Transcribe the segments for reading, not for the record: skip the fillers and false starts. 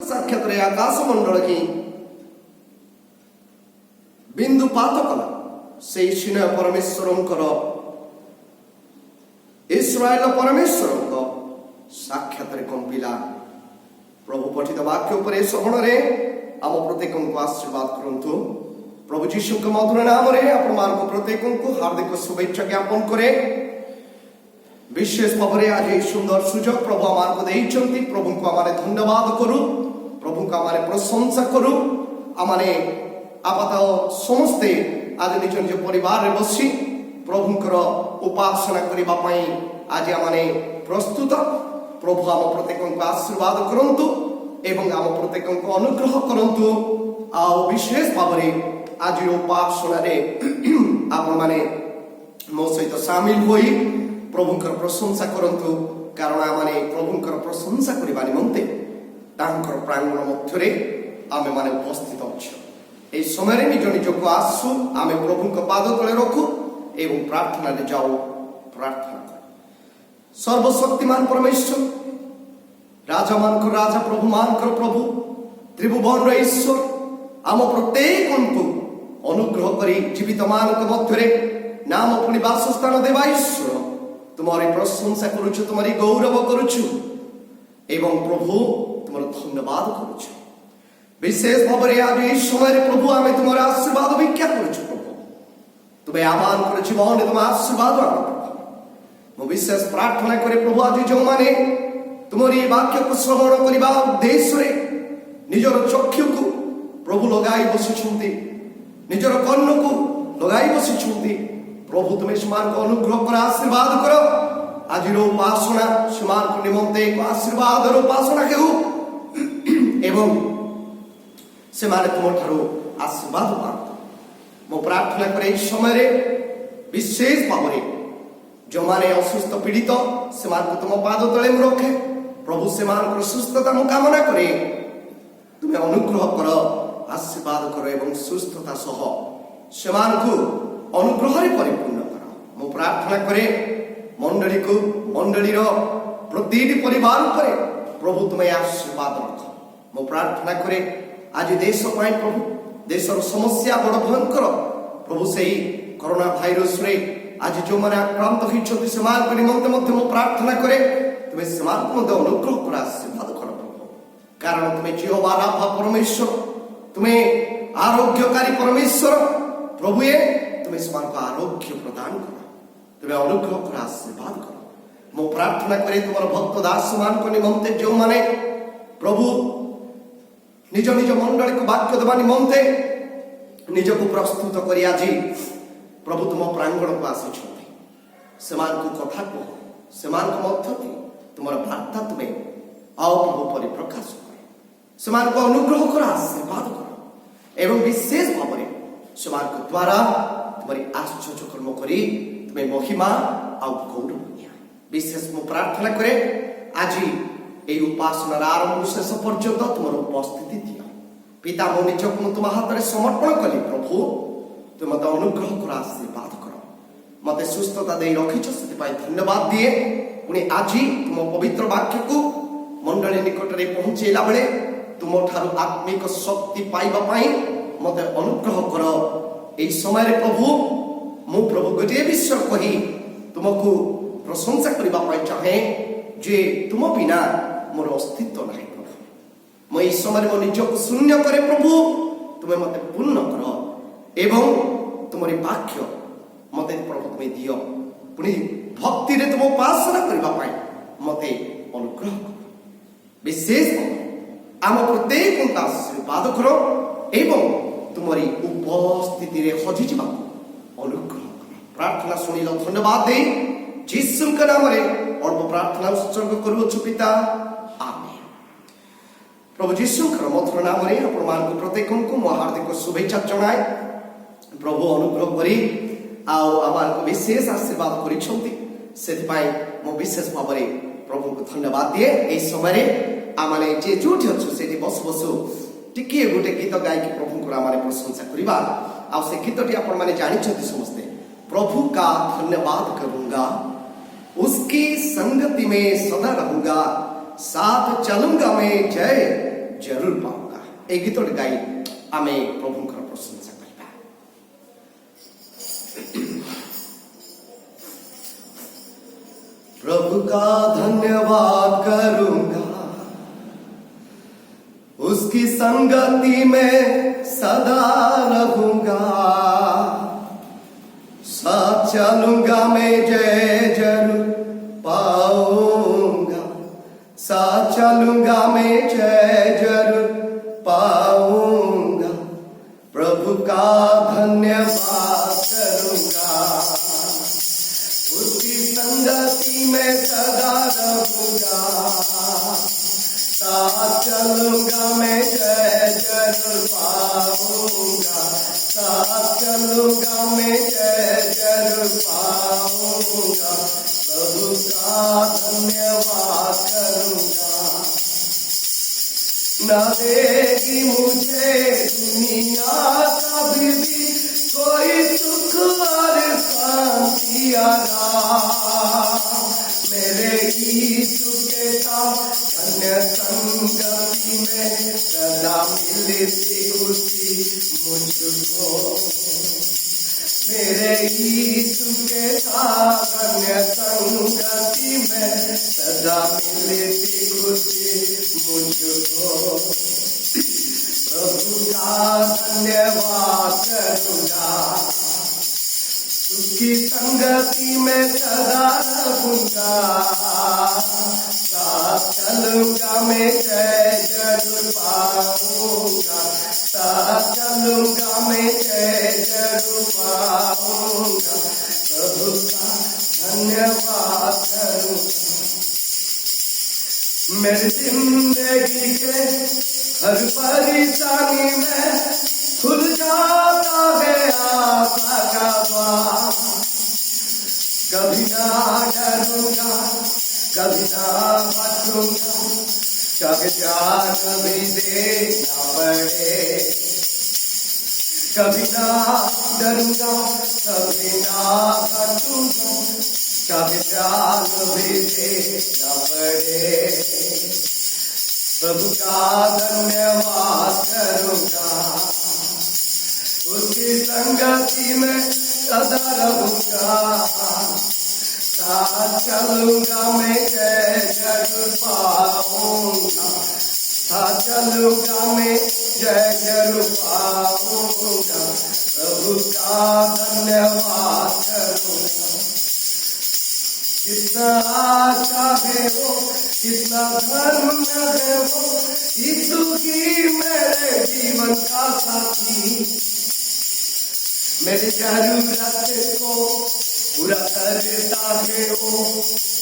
ସାକ୍ଷାତରେ ଆକାଶ ମଣ୍ଡଳ କି ବିନ୍ଦୁପାତ କଲା ସେଇ ସ୍ନେହ ପରମେଶ୍ୱରଙ୍କର ଇସ୍ରାଏଲ ପରମେଶ୍ୱରଙ୍କ ସାକ୍ଷାତରେ କମ୍ପିଲା। ପ୍ରଭୁ ପଠିତ ବାକ୍ୟ ଉପରେ ଶ୍ରବଣରେ ଆମ ପ୍ରତ୍ୟେକଙ୍କୁ ଆଶୀର୍ବାଦ କରନ୍ତୁ। ପ୍ରଭୁ ଯୀଶୁଙ୍କ ମଧୁର ନାମରେ ଆପଣମାନଙ୍କ ପ୍ରତ୍ୟେକଙ୍କୁ ହାର୍ଦ୍ଦିକ ଶୁଭେଚ୍ଛା ଜ୍ଞାପନ କରେ। ବିଶେଷ ଭାବରେ ଆଜି ଏହି ସୁନ୍ଦର ସୁଯୋଗ ପ୍ରଭୁ ଆମକୁ ଦେଇଛନ୍ତି। ପ୍ରଭୁଙ୍କୁ ଆମେ ଧନ୍ୟବାଦ କରୁ, ପ୍ରଭୁଙ୍କୁ ଆମେ ପ୍ରଶଂସା କରୁ। ଆମେ ଆପାତ ସମସ୍ତେ ଆଜି ନିଜ ନିଜ ପରିବାରରେ ବସି ପ୍ରଭୁଙ୍କର ଉପାସନା କରିବା ପାଇଁ ଆଜି ଆମେ ପ୍ରସ୍ତୁତ। ପ୍ରଭୁ ଆମ ପ୍ରତ୍ୟେକଙ୍କୁ ଆଶୀର୍ବାଦ କରନ୍ତୁ ଏବଂ ଆମ ପ୍ରତ୍ୟେକଙ୍କୁ ଅନୁଗ୍ରହ କରନ୍ତୁ। ଆଉ ବିଶେଷ ଭାବରେ ଆଜିର ଉପାସନାରେ ଆପଣମାନେ ମୋ ସହିତ ସାମିଲ ହୋଇ ପ୍ରଭୁଙ୍କର ପ୍ରଶଂସା କରନ୍ତୁ। କାରଣ ଆମେ ପ୍ରଭୁଙ୍କର ପ୍ରଶଂସା କରିବା ନିମନ୍ତେ ତାଙ୍କର ପ୍ରାଙ୍ଗଣ ମଧ୍ୟରେ ଆମେମାନେ ଉପସ୍ଥିତ ଅଛୁ। ଏହି ସମୟରେ ନିଜ ନିଜକୁ ଆସୁ, ଆମେ ପ୍ରଭୁଙ୍କ ପାଦ ତଳେ ରଖୁ ଏବଂ ପ୍ରାର୍ଥନାରେ ଯାଉ। ପ୍ରାର୍ଥନା କରୁ। ସର୍ବଶକ୍ତିମାନ ପରମେଶ୍ୱର, ରାଜାମାନଙ୍କର ରାଜା, ପ୍ରଭୁମାନଙ୍କର ପ୍ରଭୁ, ତ୍ରିଭୁବନର ଈଶ୍ୱର, ଆମ ପ୍ରତ୍ୟେକଙ୍କୁ ଅନୁଗ୍ରହ କରି ଜୀବିତମାନଙ୍କ ମଧ୍ୟରେ ନାମ ପୁଣି ବାସସ୍ଥାନ ଦେବା ଈଶ୍ୱର, ତୁମର ପ୍ରଶଂସା କରୁଛୁ, ତୁମର ଗୌରବ କରୁଛୁ ଏବଂ ପ୍ରଭୁ ତୁମର ଧନ୍ୟବାଦ କରୁଛୁ। ବିଶେଷ ଭାବରେ ଆଜି ଏହି ସମୟରେ ପ୍ରଭୁ ଆମେ ତୁମର ଆଶୀର୍ବାଦ ଭିକ୍ଷା କରୁଛୁ। ପ୍ରଭୁ ତୁମେ ଆମମାନଙ୍କର ଜୀବନରେ ତୁମ ଆଶୀର୍ବାଦ ଆଣ। ମୁଁ ବିଶେଷ ପ୍ରାର୍ଥନା କରେ ପ୍ରଭୁ ଆଜି ଯେଉଁମାନେ ତୁମର ଏହି ବାକ୍ୟକୁ ଶ୍ରବଣ କରିବା ଉଦ୍ଦେଶ୍ୟରେ ନିଜର ଚକ୍ଷୁକୁ ପ୍ରଭୁ ଲଗାଇ ବସିଛନ୍ତି, ନିଜର କର୍ଣ୍ଣକୁ ଲଗାଇ ବସିଛନ୍ତି, ପ୍ରଭୁ ତୁମେ ସେମାନଙ୍କୁ ଅନୁଗ୍ରହ କର, ଆଶୀର୍ବାଦ କର। ଆଜିର ଉପାସନା ସେମାନଙ୍କ ନିମନ୍ତେ ଏକ ଆଶୀର୍ବାଦର ଉପାସନା ହେଉ ଏବଂ ସେମାନେ ତୁମଠାରୁ ଆଶୀର୍ବାଦ ପାଆନ୍ତୁ। ମୁଁ ପ୍ରାର୍ଥନା କରେ ଏହି ସମୟରେ ବିଶେଷ ଭାବରେ ଯେଉଁମାନେ ଅସୁସ୍ଥ ପୀଡ଼ିତ ସେମାନଙ୍କୁ ତୁମ ପାଦ ତଳେ ମୁଁ ରଖେ। ପ୍ରଭୁ ସେମାନଙ୍କର ସୁସ୍ଥତା ମୁଁ କାମନା କରେ। ତୁମେ ଅନୁଗ୍ରହ କର, ଆଶୀର୍ବାଦ କର ଏବଂ ସୁସ୍ଥତା ସହ ସେମାନଙ୍କୁ ଅନୁଗ୍ରହରେ ପରିପୂର୍ଣ୍ଣ କର। ମୁଁ ପ୍ରାର୍ଥନା କରେ ମଣ୍ଡଳୀକୁ, ମଣ୍ଡଳୀର ପ୍ରତିଟି ପରିବାର ଉପରେ ପ୍ରଭୁ ତୁମେ ଆଶୀର୍ବାଦ ରଖ। ମୁଁ ପ୍ରାର୍ଥନା କରେ ଆଜି ଦେଶ ପାଇଁ ପ୍ରଭୁ, ଦେଶର ସମସ୍ୟା ବଡ଼ ଭୟଙ୍କର ପ୍ରଭୁ, ସେହି କରୋନା ଭାଇରସରେ ଆଜି ଯେଉଁମାନେ ଆକ୍ରାନ୍ତ ହୋଇଛନ୍ତି ସେମାନଙ୍କ ନିମନ୍ତେ ମଧ୍ୟ ମୁଁ ପ୍ରାର୍ଥନା କରେ ତୁମେ ସେମାନଙ୍କୁ ମଧ୍ୟ ଅନୁଗ୍ରହ କର, ଆଶୀର୍ବାଦ କର ପ୍ରଭୁ। କାରଣ ତୁମେ ଯେହୋବା ରାଫା ପରମେଶ୍ୱର, ତୁମେ ଆରୋଗ୍ୟକାରୀ ପରମେଶ୍ୱର ପ୍ରଭୁ। ତୁମେ ସେମାନଙ୍କୁ ଆରୋଗ୍ୟ ପ୍ରଦାନ କର, ତୁମେ ଅନୁଗ୍ରହ କର, ଆଶୀର୍ବାଦ କର। ମୁଁ ପ୍ରାର୍ଥନା କରେ ତୁମର ଭକ୍ତ ଦାସମାନଙ୍କ ନିମନ୍ତେ ଯେଉଁମାନେ ପ୍ରଭୁ ନିଜ ନିଜ ମଣ୍ଡଳୀକୁ ବାକ୍ୟ ଦେବା ନିମନ୍ତେ ନିଜକୁ ପ୍ରସ୍ତୁତ କରି ଆଜି ପ୍ରଭୁ ତୁମ ପ୍ରାଙ୍ଗଣକୁ ଆସିଛନ୍ତି। ସେମାନଙ୍କୁ କଥା କୁହ, ସେମାନଙ୍କ ମଧ୍ୟରେ ତୁମର ବାର୍ତ୍ତା ତୁମେ ଆଉ ପ୍ରଭୁ ପରିପ୍ରକାଶ କର। ସେମାନଙ୍କୁ ଅନୁଗ୍ରହ କର, ଆଶୀର୍ବାଦ କର ଏବଂ ବିଶେଷ ଭାବରେ ସେମାନଙ୍କ ଦ୍ୱାରା ତୁମରି ଆଶ୍ଚର୍ଯ୍ୟ କର୍ମ କରି ତୁମେ ମହିମା ଆଉ ଗୌରବ ନିଅ। ବିଶେଷ ମୁଁ ପ୍ରାର୍ଥନା କରେ ଆଜି ଏହି ଉପାସନାର ଆରମ୍ଭ ଶେଷ ପର୍ଯ୍ୟନ୍ତ ତୁମର ଉପସ୍ଥିତି ଦିଅ। ପିତା, ମୁଁ ନିଜକୁ ତୁମ ହାତରେ ସମର୍ପଣ କଲି। ପ୍ରଭୁ ତୁମେ ମୋତେ ଅନୁଗ୍ରହ କର, ଆଶୀର୍ବାଦ କର। ମୋତେ ସୁସ୍ଥତା ଦେଇ ରଖିଛ, ସେଥିପାଇଁ ଧନ୍ୟବାଦ ଦିଏ। ପୁଣି ଆଜି ତୁମ ପବିତ୍ର ବାକ୍ୟକୁ ମଣ୍ଡଳୀ ନିକଟରେ ପହଞ୍ଚେଇଲା ବେଳେ ତୁମଠାରୁ ଆତ୍ମିକ ଶକ୍ତି ପାଇବା ପାଇଁ ମୋତେ ଅନୁଗ୍ରହ କର। ଏହି ସମୟରେ ପ୍ରଭୁ ମୁଁ ପ୍ରଭୁ ଗୋଟିଏ ବିଷୟ କହି ତୁମକୁ ପ୍ରଶଂସା କରିବା ପାଇଁ ଚାହେଁ ଯେ ତୁମ ବିନା ମୋର ଅସ୍ତିତ୍ୱ ନାହିଁ। ପ୍ରଭୁ ମୁଁ ଏହି ସମୟରେ ମୋ ନିଜକୁ ଶୂନ୍ୟ କରେ। ପ୍ରଭୁ ତୁମେ ମୋତେ ପୂର୍ଣ୍ଣ କର ଏବଂ ତୁମର ବାକ୍ୟ ମୋତେ ପ୍ରଭୁ ତୁମେ ଦିଅ। ପୁଣି ଭକ୍ତିରେ ତୁମ ଉପାସନା କରିବା ପାଇଁ ମୋତେ ଅନୁଗ୍ରହ କର। ବିଶେଷ ଆମ ପ୍ରତ୍ୟେକଙ୍କୁ ଆଶୀର୍ବାଦ କର ଏବଂ ତୁମରି ଉପସ୍ଥିତିରେ ହଜିଯିବାକୁ ଅନୁଗ୍ରହ କର। ପ୍ରାର୍ଥନା ଶୁଣିଲ, ଧନ୍ୟବାଦ ଦେଇ ଯୀଶୁଙ୍କ ନାମରେ ଅଳ୍ପ ପ୍ରାର୍ଥନା ଉତ୍ସର୍ଗ କରୁଅଛୁ ପିତା, ଆମେନ୍। ପ୍ରଭୁ ଯୀଶୁଙ୍କର ମଧୁର ନାମରେ ଆପଣମାନଙ୍କୁ ପ୍ରତ୍ୟେକଙ୍କୁ ମୁଁ ହାର୍ଦ୍ଦିକ ଶୁଭେଚ୍ଛା ଜଣାଏ। ପ୍ରଭୁ ଅନୁଗ୍ରହ କରି ଆଉ ଆମମାନଙ୍କୁ ବିଶେଷ ଆଶୀର୍ବାଦ କରିଛନ୍ତି, ସେଥିପାଇଁ ମୁଁ ବିଶେଷ ଭାବରେ ପ୍ରଭୁଙ୍କୁ ଧନ୍ୟବାଦ ଦିଏ। ଏହି ସମୟରେ ଆମେ ଯେ ଯୋଉଠି ଅଛୁ ସେଠି ବସୁ ବସୁ ଟିକିଏ ଗୋଟେ ଗୀତ ଗାଇକି ପ୍ରଭୁଙ୍କର ଆମେ ପ୍ରଶଂସା କରିବା। ଆଉ ସେ ଗୀତଟି ଆପଣମାନେ ଜାଣିଛନ୍ତି ସମସ୍ତେ। प्रभु का धन्यवाद करूंगा, उसकी संगति में सदा रहूंगा, साथ चलूंगा मैं जय जरूर এই গীতটি গাই আমি প্রভুঙ্কর প্রশংসা করিবা। प्रभु का धन्यवाद करूंगा, उसकी संगति में सदा रहूंगा। साथ चलूंगा मैं जय जरूर पाऊंगा, साथ चलूंगा मैं जय जरूर पाऊंगा। प्रभु का धन्यवाद करूंगा, उसकी संगति में सदा रहूंगा। साथ चलूंगा मैं जय जरूर पाऊंगा, साथ चलूंगा मैं जय जरूर पाऊंगा। प्रभु का धन्यवाद करूंगा। न देगी मुझे दुनिया कभी भी कोई सुख और शांति आराम, मेरे यीशु के साथ धन्य संगति में सदा मिलती खुशी मुझको। मेरे यीशु के साथ धन्य संगति में सदा मिलती खुशी मुझको। प्रभु का धन्यवाद करूंगा, उसकी संगति में सदा रहूंगा। साथ चलूंगा मैं जय जरूर पाऊंगा, साथ चलूंगा मैं जय जरूर पाऊंगा। प्रभु का धन्यवाद करूंगा। मेरी जिंदगी के हर परेशानी में खुल जाता है आशा का द्वार। कभी ना डरूंगा, कभी ना बचूंगा, चाहे जान भी देना पड़े। कभी ना डरूंगा, कभी ना बचूंगा, चाहे जान भी देना पड़े। प्रभु का धन्यवाद करूंगा, उसकी संगति में सदा रहूंगा। साथ चलूंगा मैं जय जरूर पाऊंगा, साथ चलूंगा मैं जय जरूर पाऊंगा। प्रभु का धन्यवाद करूंगा। कितना आशा है वो, कितना धर्म है वो, यीशु ही मेरे जीवन का साथी। मेरी जरूरत को पूरा करता है वो,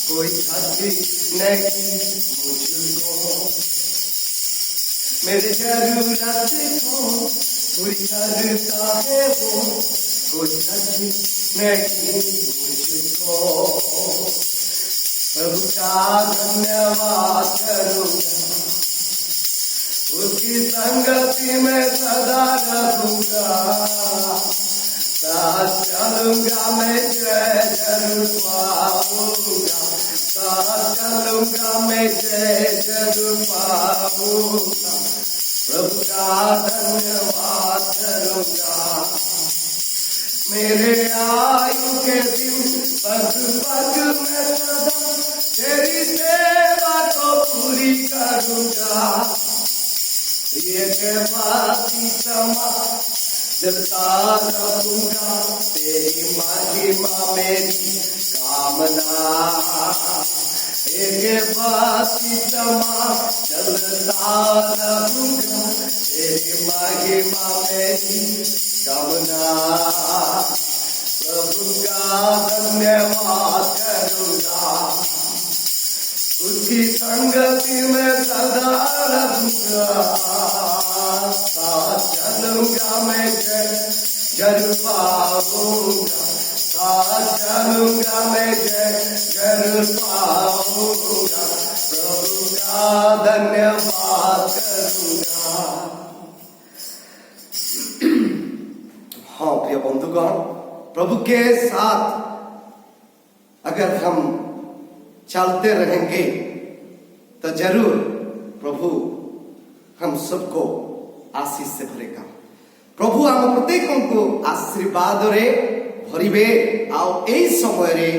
कोई हद नहीं मुझको। मेरी जरूरत को पूरी करता है वो, कोई हद नहीं मुझको। प्रभु का धन्यवाद करूंगा, उसकी संगति में सदा रहूंगा। साथ चलूंगा मैं जय जरूर पाऊंगा, साथ चलूंगा मैं जय जरूर पाऊंगा। प्रभु का धन्यवाद करूंगा। मेरे आयु के दिन पग पग में सदा तेरी सेवा को पूरी करूंगा। ये बाती समा जलता रहूंगा, तेरी महिमा मेरी कामना। एक बाती समा जलता रहूंगा, तेरी महिमा मेरी कामना। प्रभु का धन्यवाद करूंगा, उसकी संगति में सदा रहूंगा। साथ चलूंगा मैं जय जरूर पाऊंगा, साथ चलूंगा मैं जय जरूर पाऊंगा। प्रभु का धन्यवाद करूंगा। हाँ प्रिय बंधुगण, प्रभु के साथ अगर हम चलते रहेंगे तो जरूर प्रभु हम सबको आशीष से भरेगा। प्रभु आम प्रत्येक को आशीर्वाद रे भरिबे। आउ एई समय रे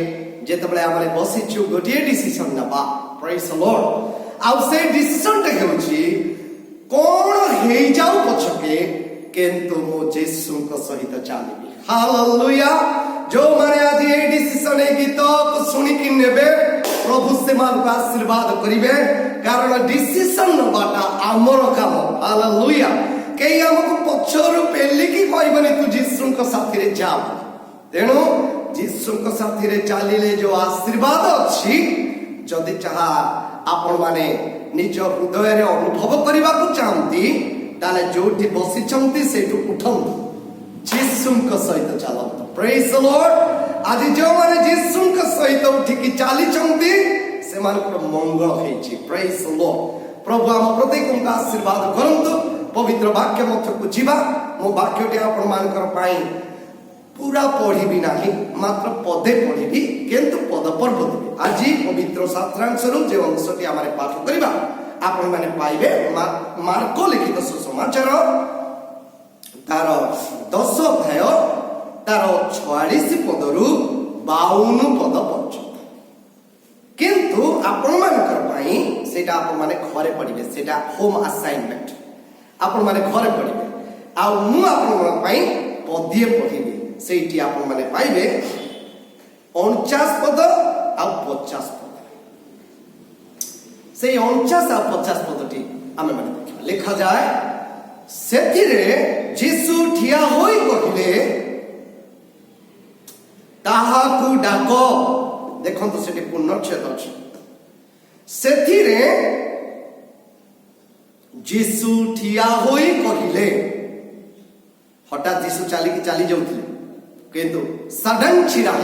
जेतबेले आमे बसिछु गोटिए डिसिजन नबा, प्रेज द लॉर्ड। आउ से डिसिजन टे हेउची कोन हेई जाऊ पछके किंतु मो यीशु को सहित चलिबी। हालेलुया। जो माने आज ए डिसिजन ए गीत को सुनी कि नेबे प्रभु से मान को आशीर्वाद करिवे, कारण डिसिजन नबाटा आमर काम। हालेलुया। केई हमको पछरु पेली की कहबनी तू यीशु को साथी रे जा, तेणु यीशु को साथी रे चलिले जो आशीर्वाद अछि, जदि चाहा आपण माने निज हृदय रे अनुभव करबा को चाहंती ताले जोठी बसी छंती सेठु उठंतु, यीशु को सहित चलंतु। Praise the Lord. आज जो माने यीशु को सहित उठी की चाली छंती से मान को मंगल हेची। Praise the Lord. प्रभु हम प्रत्येक को आशीर्वाद करंतु। पवित्र वाक्य मध्य को जीवा। मो वाक्यटी आपण मान कर पाई पूरा पढ़ी नाही, मात्र पदे पढ़ी किंतु पद पर्व देवी। आज पवित्र शास्त्रांशरू जो अंशटी आम पाठ करवा आपण मैंने पाइबे मार्को लिखित सुसमाचार तार 10 अध्याय तार 46 पदरु 52 पद पर्यंत। किंतु आपण मानकर पाई सेटा आपण माने घरे पढ़िबे, सेटा होम असाइनमेंट आपण माने घरे पढ़िबे। आ मु आपण पाई पदिए पढ़िबे, सेठी आपण माने पाइबे 49 पद आ 50 पद। से 49 आ 50 पदटी आमे माने देखिबा। लिखा जाय सेथिरे यीशु ठिया होई कहिले ताहाकू डाको। देखंतु सेठी पुनर्च्छेद अछि। सेथिरे यीशु ठिया होई कहिले। हठात यीशु चली जाउथिले किंतु सडन छिड़ा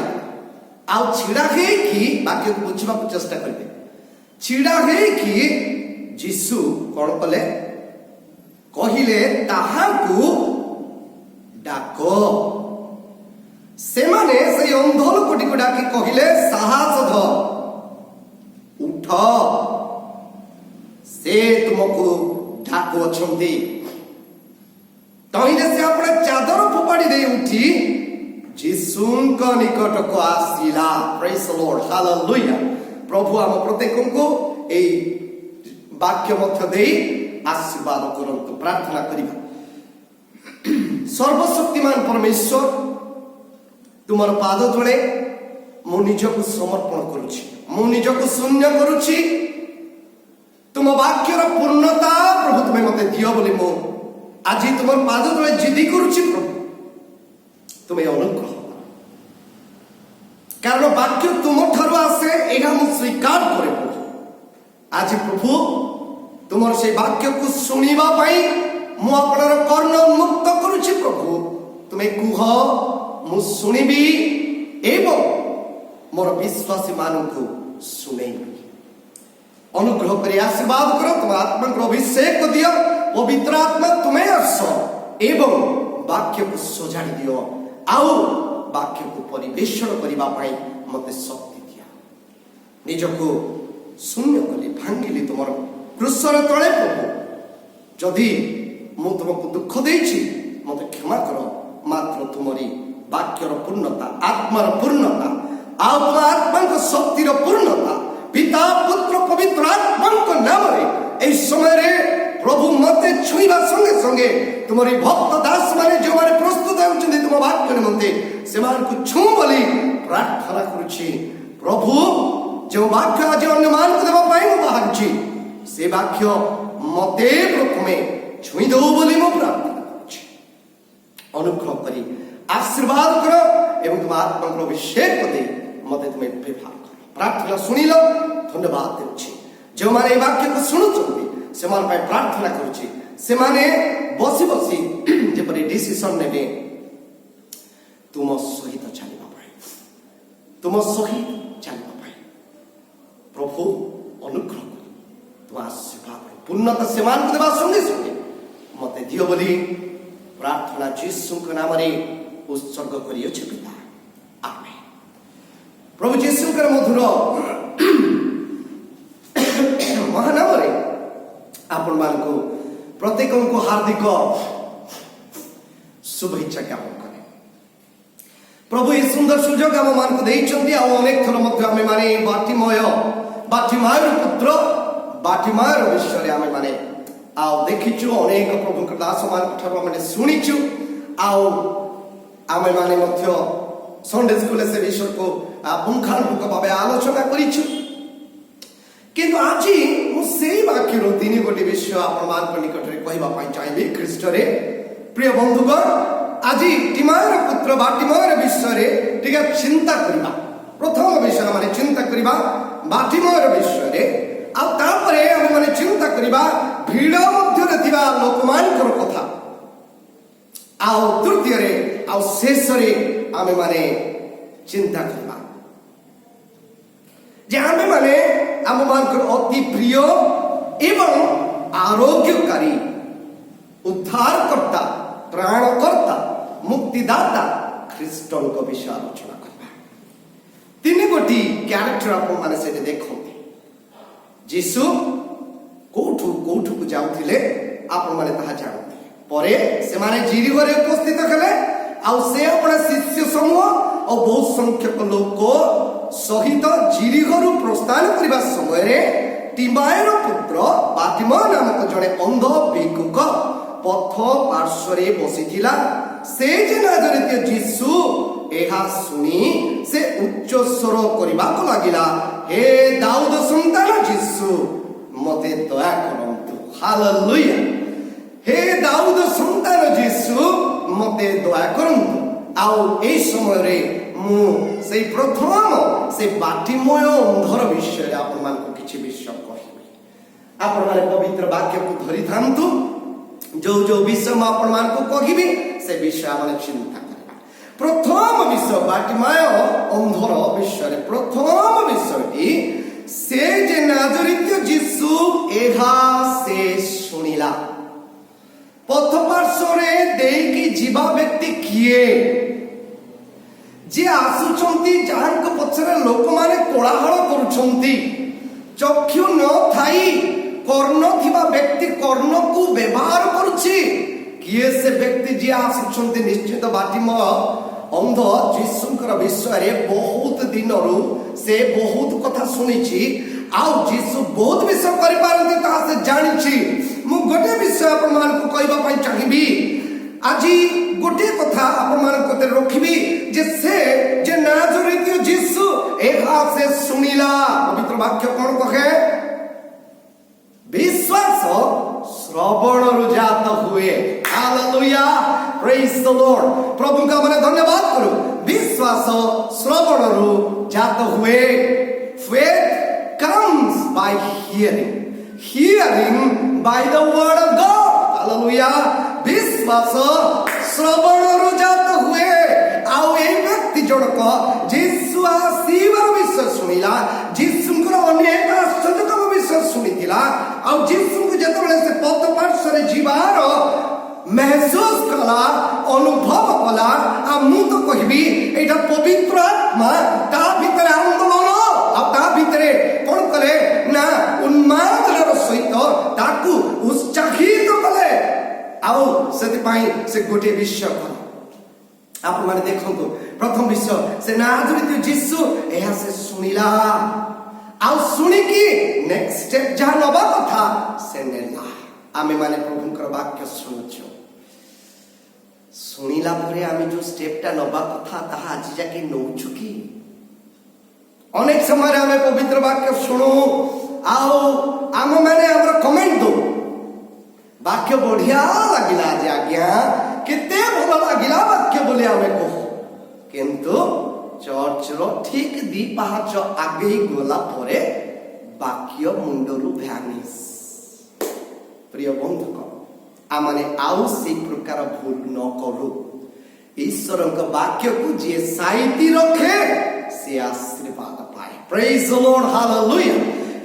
आउ छिड़ा हे कि वाक्य को बुझवा को चेष्टा करबे। छिड़ा हे कि यीशु कोन कले कहिले ताहाकू डाको। से माने से अंधल कोटी को डाकी कहिले साहस ध, उठ, से तुमको डाको अछंती। तहिने से अपना चादर फोपाड़ी दे उठी यीशुଙ୍କ निकटको आसिला। Praise the Lord. हालेलुया। प्रभु हम प्रत्येक को एई वाक्य मध्य दे आशीर्वाद करंतु। प्रार्थना करिबा। सर्वशक्तिमान परमेश्वर तुमर पाद तले मु निजको समर्पण करूछि, मु निजको शून्य करूछि। तुम वाक्यर पूर्णता प्रभु तुमे मते दियो बोली मु आज तुमर पाद तले जिदी करूछि। प्रभु तुम्हें अनुग्रह, कारण वाक्य तुम ठारू आसे एहा मु स्वीकार करे। प्रभु आज प्रभु तुमर से वाक्य को सुनिबा पाई मु आपनर कर्ण उन्मुक्त करूछि। प्रभु तुम्हें कुह मु सुनिबी एवं मोर विश्वासी मानकु सुनेबी। अनुग्रह करी आशीर्वाद करो। तुम आत्मा को अभिषेक दियो। पवित्र आत्मा तुम्हें आस एवं वाक्य को सजाड़ी दियो। आउ वाक्य को परिवेषण करबा पाई मते शक्ति दिया। निजको शून्य कली भांगिली तुमर क्रूसर तले। प्रभु जदि मु तुमको दुख देछि मते क्षमा करो। मात्र तुमरी वाक्यर पूर्णता, आत्मार पूर्णता, आत्मा शक्तिर पूर्णता पिता पुत्र पवित्र आत्मा नाम रे ए समय रे प्रभु मते छुईबा संगे संगे तुम्हारी भक्त दास माने जो माने प्रस्तुत होउछन्ती तुम वाक्य निमंते से मान को छु बोली प्रार्थना करूछि। प्रभु जो वाक्य आज अन्य मान को देबा पाई मु बाहरछि से वाक्य मते प्रथमे छुई दो बोली मु प्रार्थना करूछि। अनुग्रह करी आशीर्वाद करो एवं तुम आत्मा को अभिषेक दे मते तुम्हें व्यवहार करो। प्रार्थना सुनिलो धन्यवाद देउछि। जो माने वाक्य को सुनुछन्ती से मान पाई प्रार्थना करूछि। से माने बसी बसी जेपरि डिसिजन नेबे तुम सहित चलिबा पाई, तुम सहित चलिबा पाई। प्रभु अनुग्रह करो। तुम आशीर्वाद पूर्णता से मान को देबा संगे संगे मते दियो बोली प्रार्थना यीशु के नाम रे उत्सर्ग करियो छि पिता। आमेन। प्रभु यीशु के मधुर महानाम रे आपण मान को प्रत्येक को हार्दिक शुभेच्छा ज्ञापन करे। प्रभु ये सुंदर सुजोग आम मान को देइछंती। अनेक थर मध्य आमे माने बाटिमायर पुत्र बाटिमायर विषय आमे माने देखिचु। अनेक प्रभु के दास मान ठार माने सुनिचु। आमे माने मध्य संडे स्कूल से विषय को पुंखानुपुंख भाव आलोचना करिछु। किंतु आज मुझे वाक्य तीन गोटे विषय आपण निकट में कहवाई चाहिए ख्रीष्ट रे। प्रिय बंधुगण आज टिमायर पुत्र बाटिमायर विषय टिके चिंता करबा। प्रथम विषय माने चिंता करबा बाटिमायर विषय। आतापरे आमे माने चिंता करबा भीड़ मध्य थिबा लोकमानकर कथा। तृतीय रे शेष रे आमे माने चिंता करबा जे आमे माने आम मानकर अति प्रिय एवं आरोग्यकारी उद्धारकर्ता प्राणकर्ता मुक्तिदाता ख्रीष्टन को विषय आलोचना करबा। तीन गोटी क्यारेक्टर आपण माने से देखते। जीसु कोठू को जाउथिले आपण माने ताहा जानते। परे से माने जिरिगो रे उपस्थित हेले। से अपना शिष्य समूह और बहुत संख्यक लोक सहित जिरिगरु प्रस्थान करने समय टिमायर पुत्र बाटिमाय नामक जड़े अंध भिक्षुक पथ पार्श्वरे बसीथिला। से जे नाजरेत जीसु एहा सुनी से उच्च स्वर करबा को लागिला, हे दाऊद संतान जीसु मते दया करंतु। हालेलुया। हे दाऊद संतान जीसु मते दया करंतु। ए समय रे मु से प्रथम से बाटिमाय अंधर विषय आपण मान को किछि विषय कहिबे। आपण माने पवित्र वाक्य को धरि थांतु। जो विषय में आपण मान को कहिबे से विषय माने चिंता करबा। प्रथम विषय बाटिमाय अंधर विषय। प्रथम विषयटी से जे नाजरेत जीसु एहा से सुनिला। पथ पार्श्वरे देकी जीवा व्यक्ति किए जे आसुचंती जहां पछरे लोक माने कोलाहल करुचंती। चक्षु न थाई कर्ण थिबा व्यक्ति कर्ण को व्यवहार करुछि। किए से व्यक्ति जे आसुचंती निश्चित बाटिमाय अंध जीसुंकर विषय रे बहुत दिनरु से बहुत कथा सुनिछि। जीसु बहुत विषय करि पारନ୍ତି ता से जानिछि। मु गोटे विषय आपण मान को कहबा पई चाहिबी। आज गोटे कथा आपण मान को रखिबी जे से जे नाजरेत जीसु एहा से सुनिला। पवित्र वाक्य कोन कहे? विश्वास श्रवण रु जात हुए। हालेलुया। Praise the Lord. प्रभु का माने धन्यवाद करो। विश्वास श्रवण रु जात हुए। Faith comes by hearing by the word of God. Hallelujah. विश्वास श्रवण रु जात हुए। ए व्यक्ति जनक जीसु आसीबार विषय सुनिला। जीसुंकर अनेक आश्चर्यतम विषय सुनिथिला। जीसु को जेतबेले से पथ पार्श्वरे जीवार महसूस कला अनुभव कला। मु तो कहबी एटा पवित्र आत्मा ता भितर आंदोलन ता भितरे कोन कले ना उन्मादर सहित ताकू उत्साहित कले। सेति पाई से गोटे विषय कले। आप माने देखंतु प्रथम विषय से नाजरेत जीसु एहा से सुनिला। सुनी कि नेक्स्ट स्टेप जहा नबा कथा से नेला। आमे माने प्रभुकर वाक्य सुनुछु। सुनिला परे आमे जो स्टेपटा नबा कथा ताहा आज जाके नउछु कि? अनेक समय आमे पवित्र वाक्य सुनु आम माने हमर कमेंट दो वाक्य बढ़िया लागिला जे आज्ञा केते भल लागिला वाक्य बोले आमे कहो। किंतु चर्च रो ठीक दी पाहाच आगे गला परे वाक्य मुंडरू भ्यानिस। प्रिय बंधुक आमाने आउ से प्रकार भूल न करू। ईश्वर वाक्य को जे साइती रखे से आशीर्वाद पाए। Praise the Lord. हालेलुया।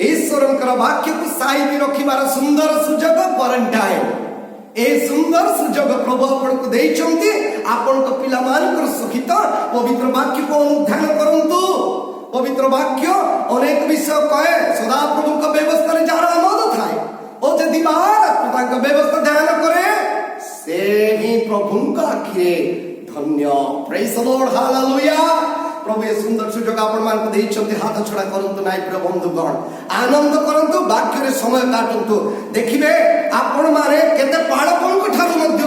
ईश्वर वाक्य को साइती रखिबार सुंदर सुजोग क्वारंटाइन। ए सुंदर सुजोग प्रभु आपण को देइचंती। आपण को पिला मानकर सहित पवित्र वाक्य को अनुध्यान करंतु। पवित्र वाक्य अनेक विषय कहे। सदा प्रभु का व्यवस्था रे जार आनंद थाए। ओ जे दिवार व्यवस्था ध्यान करे से ही प्रभु आखिरे धन्य। Praise the Lord, hallelujah. प्रभु ये सुंदर सुजोग आपण मान देइछन्ते, हाथ छड़ा करंतु नाइ प्रिय बंधुगण, आनंद करंतु, वाक्य रे समय काटंतु। देखिबे आपण माने केते पाळकन ठारू मध्य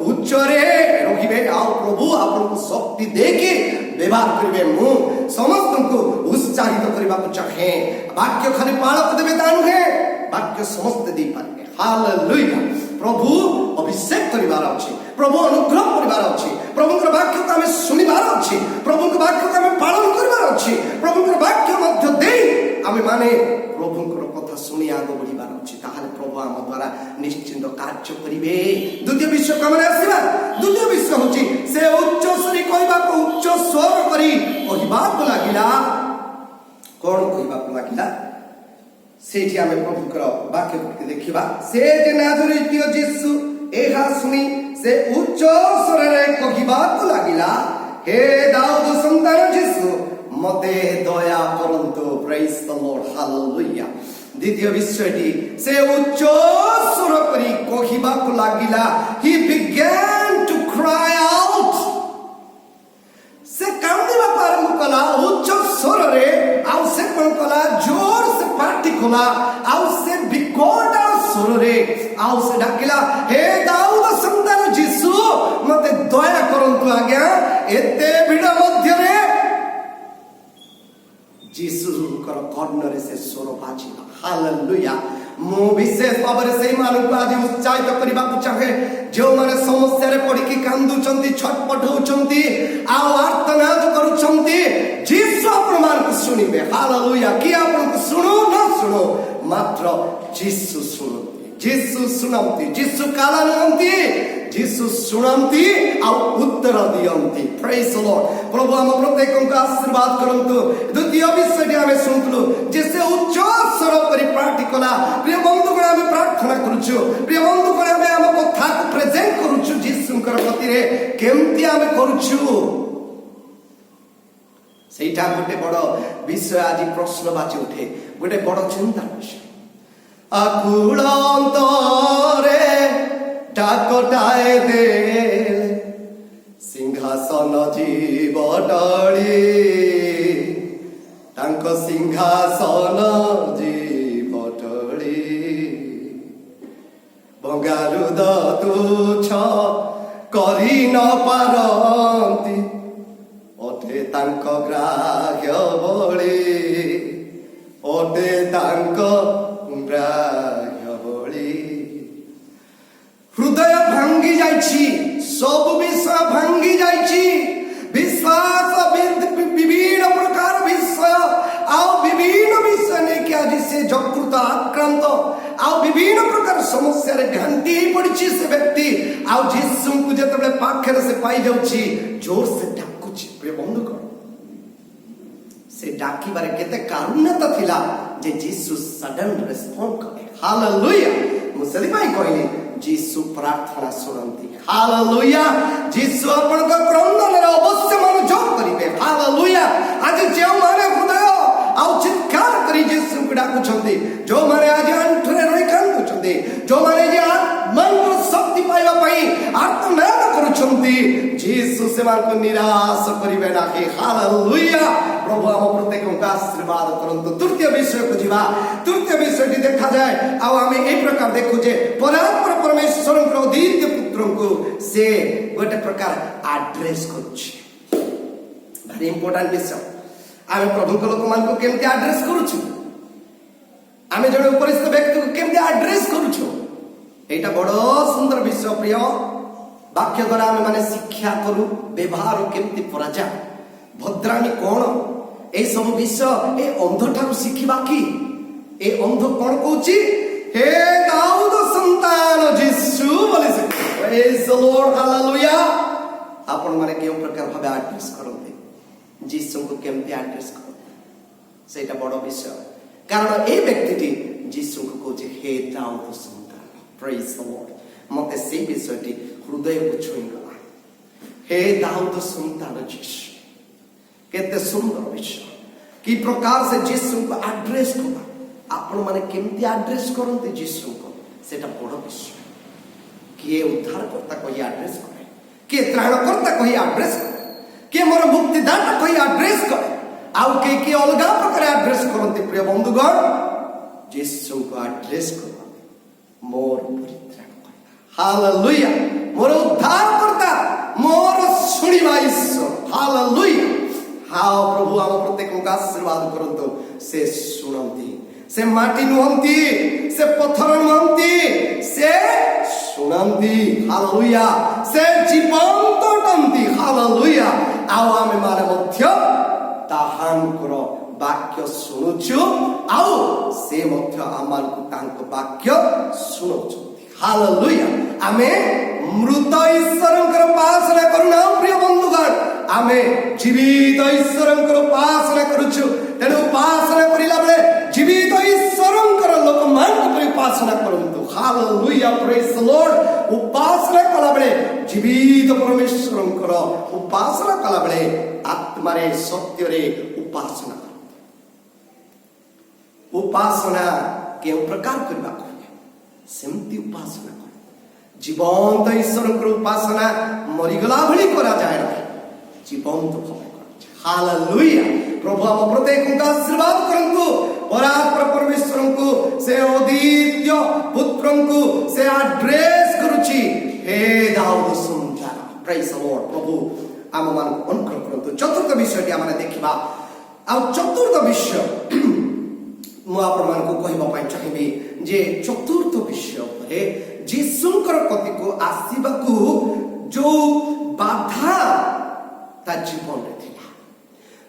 उच्च रे रहिबे, आ प्रभु आपण शक्ति देके व्यवहार करिवे। मु समस्त को उत्साहित करबा को चाहे। वाक्य खाली पाळक देबे दान है, वाक्य समस्त दे पारे। हालेलुया। प्रभु अभिषेक करिवार अछि, प्रभु अनुग्रह करिवार अछि, प्रभुकर वाक्य को हमें सुनिबार अछि, प्रभुकर वाक्य को हमें पालन करिवार अछि, प्रभुकर वाक्य मध्य देई आमे माने प्रभुकर कथा सुनि आगो बढ़िबार अछि। ताहाले प्रभु आम द्वारा निश्चिंत कार्य करिवे। द्वितीय विषय कमरे आसीबा। द्वितीय विषय होछि से उच्च स्वरी कहबा को उच्च स्वर करी कहबा को लागिला। कोन कहबा को लागिला सेठी आमे प्रभुकर वाक्य को देखिबा। से जे नाजरीय यीशु एहा सुनी से उच्च स्वर रे कहबा को लागिला, हे दाऊद संतान यीशु मते दया करंतु। Praise the Lord, hallelujah. द्वितीय विषयटी से उच्च स्वर करी कहबा को लागिला। He begin to cry out. से कांदिबा आरंभ कला उच्च स्वर रे, आउ से कोन कला जोर से पार्टी कला, आउ से बिकट स्वर रे आउ से डाकिला, हे दाऊद संतान यीशु मते दया करंतु। आज्ञा एते भिड़ मध्य रे यीशुकर कर्ण रे से स्वर बाजिला। हालेलुया। मु विशेष भाव में से मान को आज उत्साहित करबा को चाहे, जो माने समस्या रे पड़ी की कांदुचंती, छटपट होचंती, आ आर्तनाद करूचंती, यीशु आपण मान को सुनिबे। हालेलुया। कि आपण को सुनो न सुनो, मात्र यीशु सुनो, यीशु सुनंती, यीशु काला नंती, यीशु सुनंती आ उत्तर दियंती। Praise the Lord. प्रभु हम प्रत्येक को आशीर्वाद करंतु। द्वितीय विषय हम सुनतलु जैसे उच्च स्वर पर प्रार्थना कला। प्रिय बंधु को हम प्रार्थना करूछु, प्रिय बंधु को हम कथा को प्रेजेंट करूछु यीशुकर प्रति रे केमती हम करूछु। सेटा गोटे बड़ विषय आज प्रश्नवाची उठे, गोटे बड़ चिंता विषय। आकुल अंतरे डाकटाए देले सिंहासन जीव टळी, तांको सिंहासन जीव टळी। भंगारुद तुच्छ करि न पारंती, ओठे तांको ग्राह्य बळी, ओठे तांको ग्राह्य बळी। हृदय भांगी जाइछि, सब विषय भांगी जाइछि। विश्वास विभिन्न प्रकार विषय आउ विभिन्न विषय ने कि आज से जकृत आक्रांत आउ विभिन्न प्रकार समस्या रे घंटी पड़िछि से व्यक्ति। आउ यीशु को जतबे पाखरे से पाई जाउछि, जोर से डाकुछि। प्रिय बंधुगण, से डाकी बारे केते कारुण्यता थिला जे यीशु सडन रेस्पॉन्ड करे। हालेलुया। मुसली भाई कहले यीशु प्रार्थना सुनंती। हालेलुया। यीशु आपण को क्रंदन रे अवश्य मनोयोग करिवे। हालेलुया। आज जे माने हृदय आउ चित्कार करी यीशु को डाकुछंती, जो माने आज अंठरे रही कांदुछंती, जो माने जे मन को शक्ति पाइबा पई आत्मनाद करूछंती, यीशु से मान को निराश करिवे नाही। हालेलुया। प्रभु हम प्रत्येक को आशीर्वाद करंतु। तृतीय विषय को जीवा। तृतीय विषय देखा जाए आ हमें एक प्रकार देखु जे परात्पर परमेश्वर को द्वितीय पुत्र को से गोटे प्रकार एड्रेस करूछि। भारी इंपोर्टेंट विषय। आमे प्रभु को लोक मान को केमते एड्रेस करूछु, आमे जने उपरिस्थ व्यक्ति को केमते एड्रेस करूछु, एटा बड़ो सुंदर विषय। प्रिय वाक्य द्वारा आमे माने शिक्षा करू, व्यवहार केमते करा जा, भद्रामी कोन, ए सब विषय ए अंध ठारू शिखिबा की। ए अंध कोन कहूची, हे दाऊद संतान यीशु बोले से। Praise the Lord, hallelujah. आपण माने केउ प्रकार भाबे एड्रेस करते, यीशु को केमते एड्रेस करते, सेटा बड़ विषय। कारण ए व्यक्तिटी यीशु को कहूची हे दाऊद संतान। Praise the Lord. मते से विषयटी हृदय को छुई गला। हे दाऊद संतान यीशु, केते सुंदर विषय। कि प्रकार से यीशु को एड्रेस कला, आपण माने केमती एड्रेस करते यीशु को, सेटा बड़ विषय। किए उद्धारकर्ता कही आड्रेस करे, किए त्राणकर्ता कही आड्रेस करे, किए मोर मुक्तिदाता कही आड्रेस करे, आउ किए अलगा प्रकार आड्रेस करते। प्रिय बंधुगण, यीशु को आड्रेस कर मोर परित्राणकर्ता, हालेलुया, मोर उद्धारकर्ता, मोर शुणिबा ईश्वर, हालेलुया। हाँ प्रभु आम प्रत्येक को आशीर्वाद करंतु। से शुणती, से माटी नुहंती, से पत्थर नुहंती, से शुणती, हालेलुया, से जीवंत अटंती, हालेलुया। आउ आमे माने मध्य ताहांकर वाक्य शुणुछु, आउ से मध्य आमानकु तांको वाक्य शुणुछु, हालेलुया। आमे मृत ईश्वरंकर उपासना करूना प्रिय बंधुगण, आमे जीवित ईश्वरंकर उपासना करूछु। तेणु उपासना करिला बेले जीवित ईश्वरंकर लोक मान को उपासना करंतु, हालेलुया, प्रेज द लॉर्ड। उपासना कला बेले जीवित परमेश्वरंकर उपासना कला बेले आत्मा रे सत्य रे उपासना करंतु। उपासना के प्रकार करबा सेमती उपासना कर, जीवंत ईश्वर उपासना मरीगला भली करा जाए ना, जीवंत भाव कर, हालेलुया। प्रभु हम प्रत्येक को आशीर्वाद करंतु। परात्पर परमेश्वर को से अद्वितीय पुत्र को से एड्रेस करूची, हे दाऊद सुंदर, प्रेज द लॉर्ड। प्रभु आम मान अनुग्रह करंतु। चतुर्थ विषय आम देखा, आ चतुर्थ विषय मु आपण को कहबा पाई चाहिबी जे चतुर्थ विषय परे जीसुंकर कति को आसीबाकू जो बाधा ता जीवन रे थिला,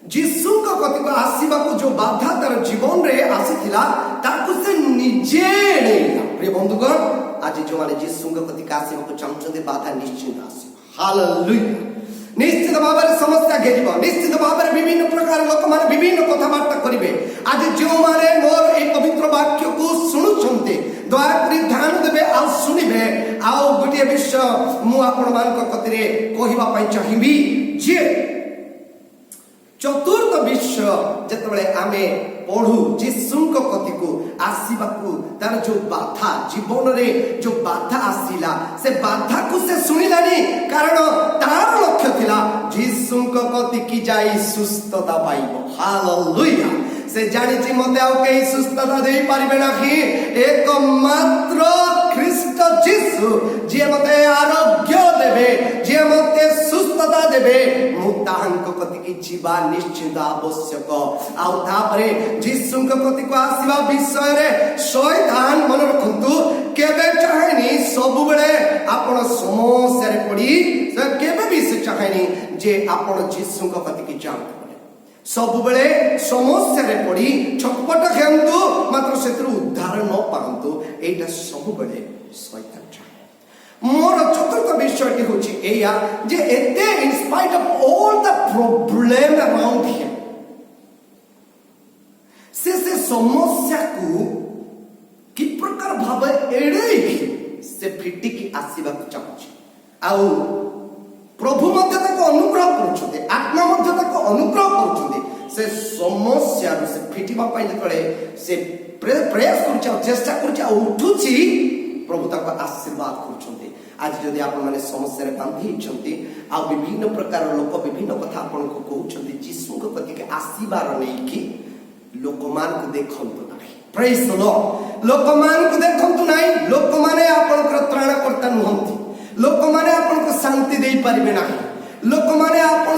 जीसुंकर कति को आसीबाकू जो बाधा तार जीवन रे आसीथिला ताकू से निजे नेला। प्रिय बंधुगण, आज जो माने जीसुंकर कति का आसीबाकू चाहछन्ते बाधा निश्चित आसीबा, हालेलुया। निश्चित भाव में समस्या घेर, निश्चित भाव में विभिन्न प्रकार लोक माने विभिन्न कथबार्ता करेंगे। आज जो माने मोर ए पवित्र वाक्य को शुणुछन्ते दयाकरी ध्यान देवे आ शुणिबे। आउ गोटे विषय मु आपण मान कतिरे कहबा पई चाहिबी जे चतुर्थ विषय जेतबेले आमे पढ़ू जीसुंक कति को आसीबाकू तार जो बाधा जीवन रे जो बाधा आसीला से बाधा को से सुनिलानी, कारण तार लक्ष्य थिला जीसुंक कति की जाई सुस्थता पाइबो, हालेलुया। से जानिछि मते आउ केही सुस्थता देई पारिबे नाही, एकमात्र ख्रीष्ट जीसु जे मते आरोग्य देबे, जे मते सुस्थता देबे, मु ताहांक कति की जीवा निश्चित आवश्यक। आउ तापरे जीसुंक कति को आसीबा विषय रे शैतान मन रखंतु केबे चाहेनी सब बेले आपण समस्या रे पड़ी, से केबे भी से चाहेनी जे आपण जीसुंक कति की जान सब बेले समस्या रे पड़ी छटपट हेंतु मात्र सेतिर उद्धार न पांतु, एटा सब बेले शैतान चाहे। मोर चतुर्थ विषयटी होची एया जे एते in spite of all the problem around him से समस्या को कि प्रकार भाव एड़े से फिटी की आसीबा चाहूची। आउ प्रभु मध्य तक अनुग्रह करुछते, आत्मा मध्य तक अनुग्रह करुछते। से समस्या से फिटिबा पाई जतले से प्रयास करुचा, चेष्टा करुचा, उठुची, प्रभु तक आशीर्वाद करुछते। आज जदि आपण माने समस्या रे बांधी छंती आ विभिन्न प्रकार लोक विभिन्न कथा आपण को कहउछंती, जीसु को कति के आशीर्वाद नै कि लोक मान को देखंतु नाही, प्रेज द लॉर्ड। लोक मान को देखंतु नाही, लोक माने आपण को त्राण करता नहंती, लोक माने आपण को शांति देई परिबे नाही, लोक माने आपण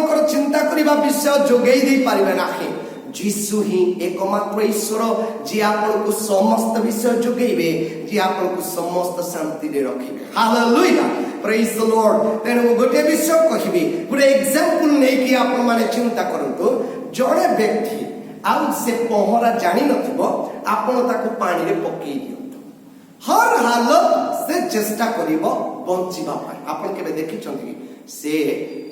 को चिंता करिबा विषय जोगेई देई परिबे नाही। जीसु ही एकमात्र ईश्वर जे आपण को समस्त विषय जोगेइबे, जे आपण को समस्त शांति रे रखिबे, हालेलुया, प्रेज द लॉर्ड। तेनु गोटे विषय कहिबी, गोटे एग्जांपल नै कि आपण माने चिंता करंतु। जड़े व्यक्ति आउ से पहरा जानि नथिबो, आपण ताको पानी रे पकेई दियंतु, हर हालत से चेष्टा करिबो बंचिबा पाई। आपण केबे देखिछंती से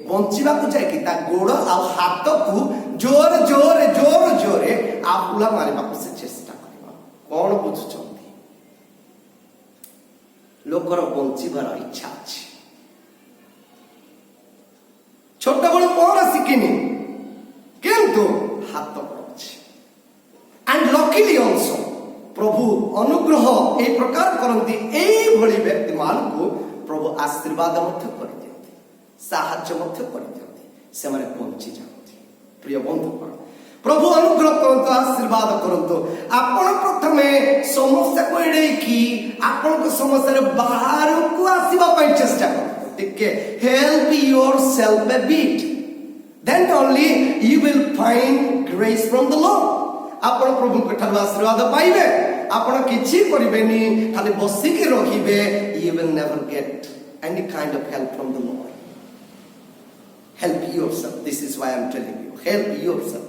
बंचिबा को जाय कि ता गोड़ आ हाथ को जोर जोर जोर जोरे आपुला मारिबा को से चेष्टा करिबो। कोन बुझुछंती लोकर बंचिबार इच्छा अछि, छोट बड़ पहरा सिकिनी किंतु हाथ पड़छि। एंड लकीली ऑल्सो प्रभु अनुग्रह ए प्रकार करंती, ए भली व्यक्ति मानकु प्रभु आशीर्वाद मध्य कर दियंती साहाय्य मध्य कर दियंती से माने पहुंची जाती। प्रिय बंधु प्रभु अनुग्रह करंतु आशीर्वाद करंतु आपण प्रथमे समस्या को एडे की आपण को समस्या रे बाहर को आसीबा पई चेष्टा करंतु टिके help yourself a bit then only you will find grace from the Lord। आपण प्रभु के ठार आशीर्वाद पाइबे। आपण किछि करिबेनी खाली बसी के रखिबे you will never get any kind of help from the Lord। help yourself, this is why I am telling you, help yourself।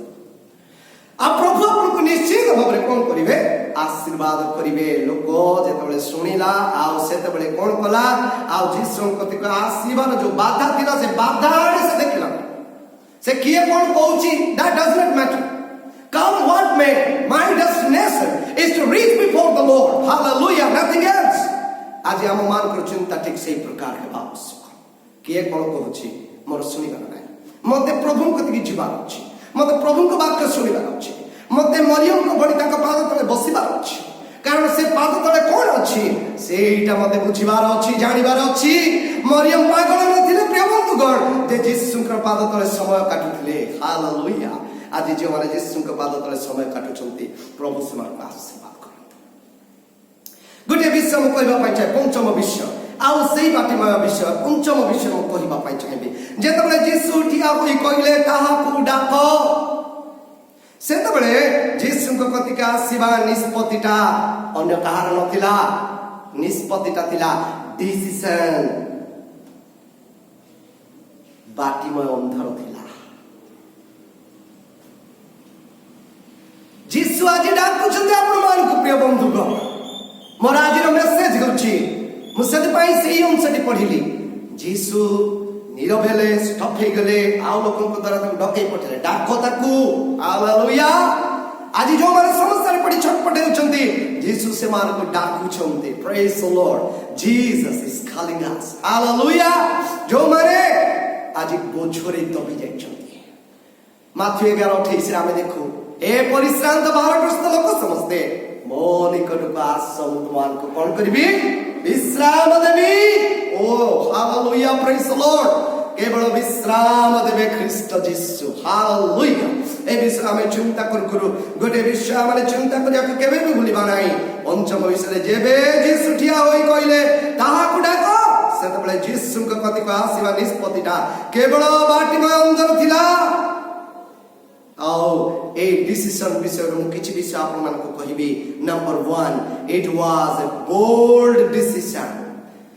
आ प्रभु आपको निश्चित भाव में कौन करिवे आशीर्वाद करिवे। लोक जेतबेले सुनिला आ सेतबेले कोन कला आ जीसु कति को आशीर्वाद जो बाधा थिला से बाधा से देखिला से किए कोन कहूची that does not matter। come what may my destination is to reach before the Lord, hallelujah, nothing else। आज हम मान कर चिंता ठीक से प्रकार है आवश्यक किए कोन कहूची मोर सुनिबार नै मते प्रभु कति की जीवार अछि मते प्रभु को वाक्य सुनिबार अछि मते मरियम को बड़ी ताका पाद तले बसिबार अछि कारण से पाद तले कोन अछि सेटा मते बुझिबार अछि जानिबार अछि। मरियम पागल नथिले प्रिय बंधुगण जे यीशु के पाद तले समय काटुथिले हालेलुया। आज जे माने यीशु के पाद तले समय काटुछंती प्रभु समान आशीर्वाद करंतु। गोटे विषय म कहबा पाइ छै पंचम विषय आउ सेही बाटिमय विषय पंचम विषय म कहबा पाइ छै जेतबेले यीशु ठिया होई कहले काहाकू डाको सेतबेले यीशु को कतिका आसीबा निष्पत्तिटा अन्य कहार नथिला निष्पत्तिटा थिला डिसिजन बाटिमय अंधर थिला। यीशु आज डाकुछन्ते आपण मानकु प्रिय बंधुगण मोर आजिर मेसेज होछि मु सेति पई सेही अंशटी पढिली यीशु नीरव हेले स्टप हे गले आउ लोकन को द्वारा डकै पठले डाको ताकू हालेलुया। आज जो माने समस्या रे पड़ी छटपटे होचंती यीशु से मान को डाकू छंती praise the lord Jesus is calling us hallelujah. जो माने आज बोझरे दबी जाइछंती माथ्यू 11:28 रे आमे देखू ए परिश्रांत भारग्रस्त लोक समस्ते मो निकट को आस तुमान को कोन करबी विश्राम देबी। ओ हालेलुया प्रेज द लॉर्ड केवल विश्राम देबे ख्रीष्ट यीशु हालेलुया। ए विषय हमें चिंता करू गोटे विषय माने चिंता करिया केबे भी भूलिबा नाही। पंचम विषय जेबे यीशु ठिया होई कहले ताहाकू डाको सेतबेले यीशु को कति को आसीबा निष्पत्तिटा केवल बाटिमय अंदर थिला। आओ ए डिसीजन विषय मु किछि विषय आपन मन को कहिबी। Number 1 it was a bold decision